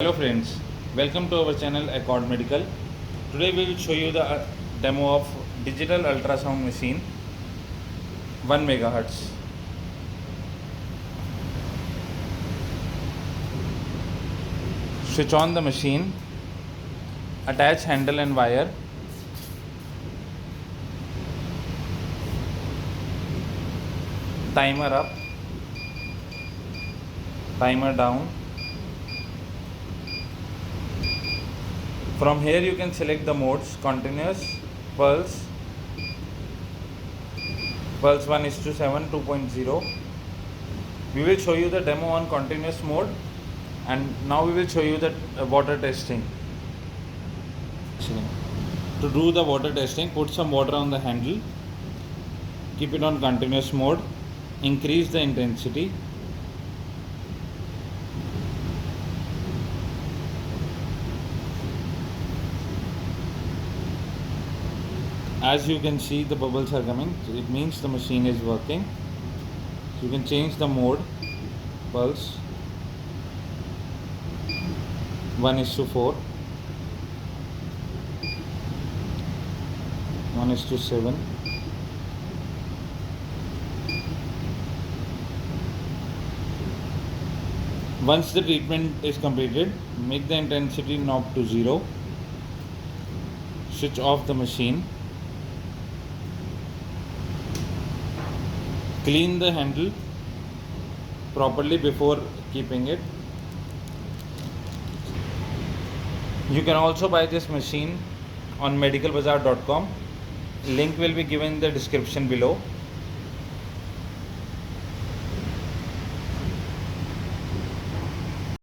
Hello friends, welcome to our channel Accord Medical. Today we will show you the demo of digital ultrasound machine 1 megahertz. Switch on the machine, attach handle and wire. Timer up, timer down. From here you can select the modes: continuous, pulse, pulse 1:7, 2.0. We will show you the demo on continuous mode, and now we will show you the water testing. To do the water testing, put some water on the handle, keep it on continuous mode, increase the intensity. As you can see, the bubbles are coming, so it means the machine is working. So you can change the mode: pulse 1:4, 1:7. Once the treatment is completed, make the intensity knob to 0. Switch off the machine. Clean the handle properly before keeping it. You can also buy this machine on medicalbazzar.com. Link will be given in the description below.